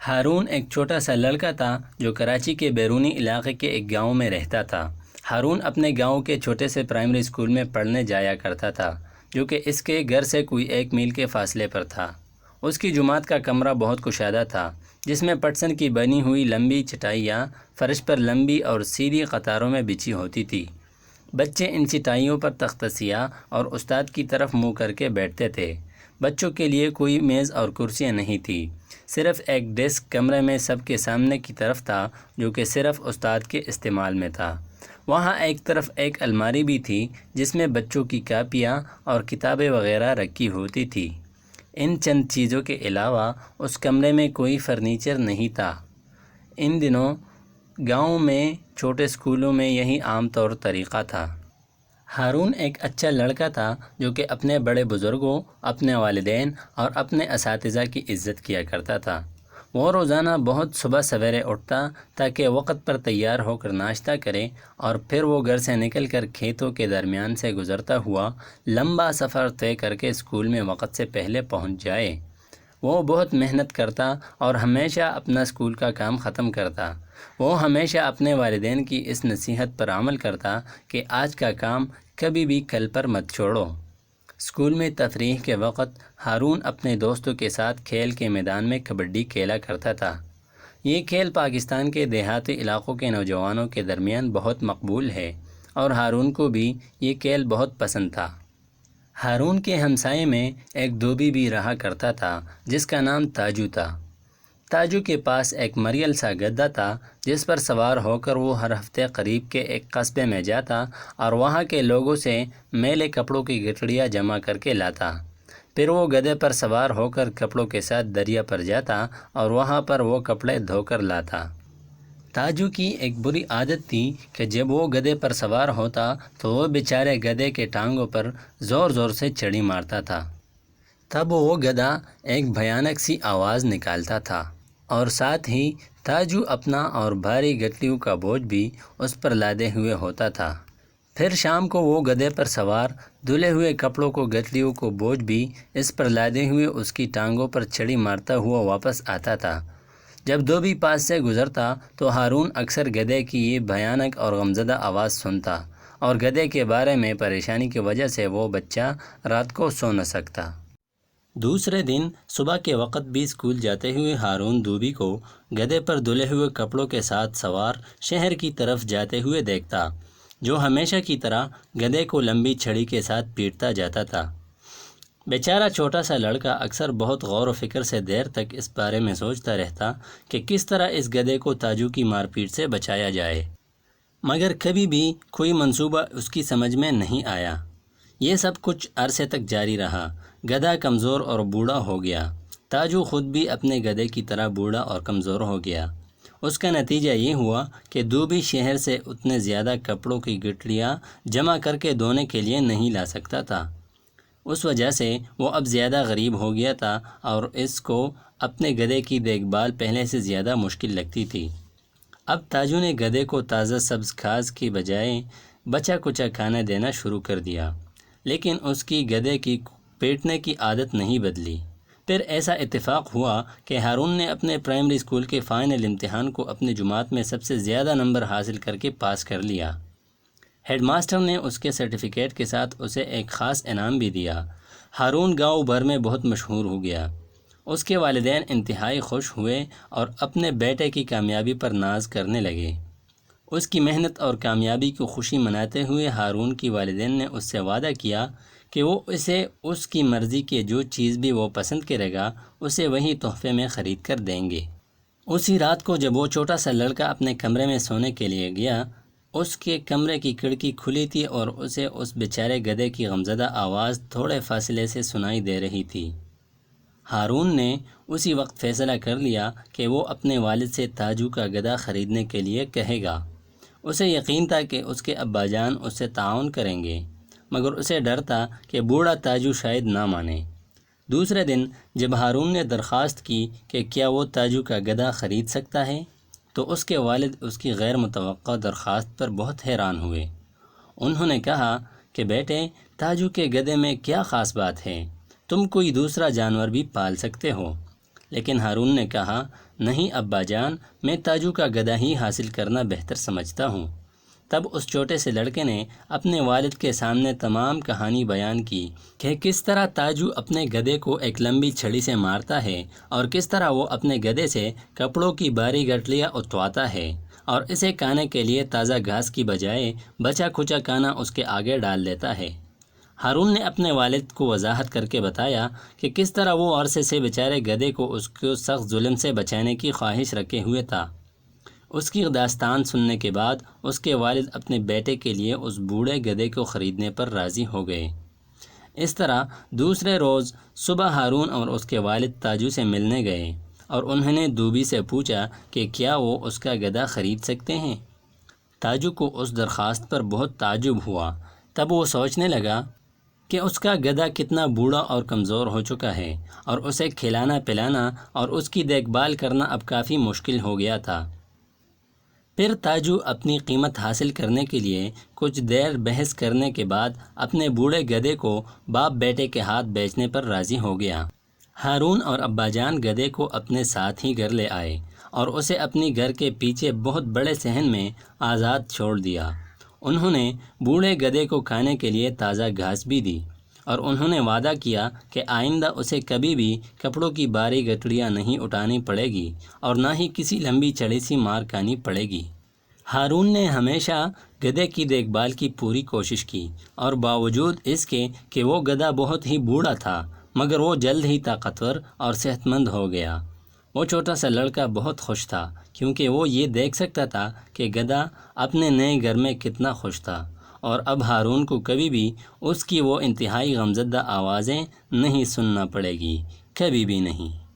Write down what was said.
ہارون ایک چھوٹا سا لڑکا تھا جو کراچی کے بیرونی علاقے کے ایک گاؤں میں رہتا تھا۔ ہارون اپنے گاؤں کے چھوٹے سے پرائمری اسکول میں پڑھنے جایا کرتا تھا، جو کہ اس کے گھر سے کوئی 1 میل کے فاصلے پر تھا۔ اس کی جماعت کا کمرہ بہت کشادہ تھا، جس میں پٹسن کی بنی ہوئی لمبی چٹائیاں فرش پر لمبی اور سیدھی قطاروں میں بچھی ہوتی تھی۔ بچے ان چٹائیوں پر تخت سیاہ اور استاد کی طرف منہ کر کے بیٹھتے تھے۔ بچوں کے لیے کوئی میز اور کرسیاں نہیں تھی، صرف ایک ڈیسک کمرے میں سب کے سامنے کی طرف تھا، جو کہ صرف استاد کے استعمال میں تھا۔ وہاں ایک طرف ایک الماری بھی تھی، جس میں بچوں کی کاپیاں اور کتابیں وغیرہ رکھی ہوتی تھی۔ ان چند چیزوں کے علاوہ اس کمرے میں کوئی فرنیچر نہیں تھا۔ ان دنوں گاؤں میں چھوٹے اسکولوں میں یہی عام طریقہ تھا۔ ہارون ایک اچھا لڑکا تھا جو کہ اپنے بڑے بزرگوں، اپنے والدین اور اپنے اساتذہ کی عزت کیا کرتا تھا۔ وہ روزانہ بہت صبح سویرے اٹھتا تاکہ وقت پر تیار ہو کر ناشتہ کرے، اور پھر وہ گھر سے نکل کر کھیتوں کے درمیان سے گزرتا ہوا لمبا سفر طے کر کے اسکول میں وقت سے پہلے پہنچ جائے۔ وہ بہت محنت کرتا اور ہمیشہ اپنا اسکول کا کام ختم کرتا۔ وہ ہمیشہ اپنے والدین کی اس نصیحت پر عمل کرتا کہ آج کا کام کبھی بھی کل پر مت چھوڑو۔ اسکول میں تفریح کے وقت ہارون اپنے دوستوں کے ساتھ کھیل کے میدان میں کبڈی کھیلا کرتا تھا۔ یہ کھیل پاکستان کے دیہاتی علاقوں کے نوجوانوں کے درمیان بہت مقبول ہے، اور ہارون کو بھی یہ کھیل بہت پسند تھا۔ ہارون کے ہمسائے میں ایک دھوبی بھی رہا کرتا تھا جس کا نام تاجو تھا۔ تاجو کے پاس ایک مریل سا گدھا تھا جس پر سوار ہو کر وہ ہر ہفتے قریب کے ایک قصبے میں جاتا اور وہاں کے لوگوں سے میلے کپڑوں کی گٹھڑیاں جمع کر کے لاتا۔ پھر وہ گدھے پر سوار ہو کر کپڑوں کے ساتھ دریا پر جاتا اور وہاں پر وہ کپڑے دھو کر لاتا۔ تاجو کی ایک بری عادت تھی کہ جب وہ گدھے پر سوار ہوتا تو وہ بیچارے گدھے کے ٹانگوں پر زور زور سے چڑی مارتا تھا۔ تب وہ گدھا ایک بھیانک سی آواز نکالتا تھا، اور ساتھ ہی تاجو اپنا اور بھاری گٹھلیوں کا بوجھ بھی اس پر لادے ہوئے ہوتا تھا۔ پھر شام کو وہ گدھے پر سوار دھلے ہوئے کپڑوں کو گٹھلیوں کو بوجھ بھی اس پر لادے ہوئے اس کی ٹانگوں پر چھڑی مارتا ہوا واپس آتا تھا۔ جب دھوبی پاس سے گزرتا تو ہارون اکثر گدھے کی یہ بھیانک اور غمزدہ آواز سنتا، اور گدھے کے بارے میں پریشانی کی وجہ سے وہ بچہ رات کو سو نہ سکتا۔ دوسرے دن صبح کے وقت بھی اسکول جاتے ہوئے ہارون دھوبی کو گدھے پر دھلے ہوئے کپڑوں کے ساتھ سوار شہر کی طرف جاتے ہوئے دیکھتا، جو ہمیشہ کی طرح گدھے کو لمبی چھڑی کے ساتھ پیٹتا جاتا تھا۔ بیچارہ چھوٹا سا لڑکا اکثر بہت غور و فکر سے دیر تک اس بارے میں سوچتا رہتا کہ کس طرح اس گدھے کو تاجو کی مار پیٹ سے بچایا جائے، مگر کبھی بھی کوئی منصوبہ اس کی سمجھ میں نہیں آیا۔ یہ سب کچھ عرصے تک جاری رہا۔ گدھا کمزور اور بوڑھا ہو گیا۔ تاجو خود بھی اپنے گدھے کی طرح بوڑھا اور کمزور ہو گیا۔ اس کا نتیجہ یہ ہوا کہ دھوبی شہر سے اتنے زیادہ کپڑوں کی گٹھلیاں جمع کر کے دھونے کے لیے نہیں لا سکتا تھا۔ اس وجہ سے وہ اب زیادہ غریب ہو گیا تھا، اور اس کو اپنے گدھے کی دیکھ بھال پہلے سے زیادہ مشکل لگتی تھی۔ اب تاجو نے گدھے کو تازہ سبز گھاس کی بجائے بچا کچا کھانا دینا شروع کر دیا، لیکن اس کی گدھے کی پیٹنے کی عادت نہیں بدلی۔ پھر ایسا اتفاق ہوا کہ ہارون نے اپنے پرائمری اسکول کے فائنل امتحان کو اپنی جماعت میں سب سے زیادہ نمبر حاصل کر کے پاس کر لیا۔ ہیڈ ماسٹر نے اس کے سرٹیفکیٹ کے ساتھ اسے ایک خاص انعام بھی دیا۔ ہارون گاؤں بھر میں بہت مشہور ہو گیا۔ اس کے والدین انتہائی خوش ہوئے اور اپنے بیٹے کی کامیابی پر ناز کرنے لگے۔ اس کی محنت اور کامیابی کی خوشی مناتے ہوئے ہارون کی والدین نے اس سے وعدہ کیا کہ وہ اسے اس کی مرضی کے جو چیز بھی وہ پسند کرے گا اسے وہی تحفے میں خرید کر دیں گے۔ اسی رات کو جب وہ چھوٹا سا لڑکا اپنے کمرے میں سونے کے لیے گیا، اس کے کمرے کی کھڑکی کھلی تھی اور اسے اس بیچارے گدھے کی غمزدہ آواز تھوڑے فاصلے سے سنائی دے رہی تھی۔ ہارون نے اسی وقت فیصلہ کر لیا کہ وہ اپنے والد سے تاجو کا گدھا خریدنے کے لیے کہے گا۔ اسے یقین تھا کہ اس کے ابا جان اس سے تعاون کریں گے، مگر اسے ڈر تھا کہ بوڑھا تاجو شاید نہ مانے۔ دوسرے دن جب ہارون نے درخواست کی کہ کیا وہ تاجو کا گدھا خرید سکتا ہے، تو اس کے والد اس کی غیر متوقع درخواست پر بہت حیران ہوئے۔ انہوں نے کہا کہ بیٹے، تاجو کے گدھے میں کیا خاص بات ہے؟ تم کوئی دوسرا جانور بھی پال سکتے ہو۔ لیکن ہارون نے کہا، نہیں ابا جان، میں تاجو کا گدھا ہی حاصل کرنا بہتر سمجھتا ہوں۔ تب اس چھوٹے سے لڑکے نے اپنے والد کے سامنے تمام کہانی بیان کی کہ کس طرح تاجو اپنے گدھے کو ایک لمبی چھڑی سے مارتا ہے اور کس طرح وہ اپنے گدھے سے کپڑوں کی باری گٹھلیاں اترواتا ہے اور اسے کھانے کے لیے تازہ گھاس کی بجائے بچا کھچا کھانا اس کے آگے ڈال دیتا ہے۔ ہارون نے اپنے والد کو وضاحت کر کے بتایا کہ کس طرح وہ عرصے سے بیچارے گدھے کو اس کو سخت ظلم سے بچانے کی خواہش رکھے ہوئے تھا۔ اس کی داستان سننے کے بعد اس کے والد اپنے بیٹے کے لیے اس بوڑھے گدھے کو خریدنے پر راضی ہو گئے۔ اس طرح دوسرے روز صبح ہارون اور اس کے والد تاجو سے ملنے گئے اور انہوں نے دوبی سے پوچھا کہ کیا وہ اس کا گدھا خرید سکتے ہیں۔ تاجو کو اس درخواست پر بہت تعجب ہوا۔ تب وہ سوچنے لگا کہ اس کا گدھا کتنا بوڑھا اور کمزور ہو چکا ہے اور اسے کھلانا پلانا اور اس کی دیکھ بھال کرنا اب کافی مشکل ہو گیا تھا۔ پھر تاجو اپنی قیمت حاصل کرنے کے لیے کچھ دیر بحث کرنے کے بعد اپنے بوڑھے گدھے کو باپ بیٹے کے ہاتھ بیچنے پر راضی ہو گیا۔ ہارون اور ابا جان گدھے کو اپنے ساتھ ہی گھر لے آئے اور اسے اپنی گھر کے پیچھے بہت بڑے صحن میں آزاد چھوڑ دیا۔ انہوں نے بوڑھے گدھے کو کھانے کے لیے تازہ گھاس بھی دی اور انہوں نے وعدہ کیا کہ آئندہ اسے کبھی بھی کپڑوں کی باری گٹھڑیاں نہیں اٹھانی پڑے گی اور نہ ہی کسی لمبی چڑی سی مار کھانی پڑے گی۔ ہارون نے ہمیشہ گدھے کی دیکھ بھال کی پوری کوشش کی اور باوجود اس کے کہ وہ گدھا بہت ہی بوڑھا تھا مگر وہ جلد ہی طاقتور اور صحت مند ہو گیا۔ وہ چھوٹا سا لڑکا بہت خوش تھا کیونکہ وہ یہ دیکھ سکتا تھا کہ گدھا اپنے نئے گھر میں کتنا خوش تھا، اور اب ہارون کو کبھی بھی اس کی وہ انتہائی غمزدہ آوازیں نہیں سننا پڑے گی، کبھی بھی نہیں۔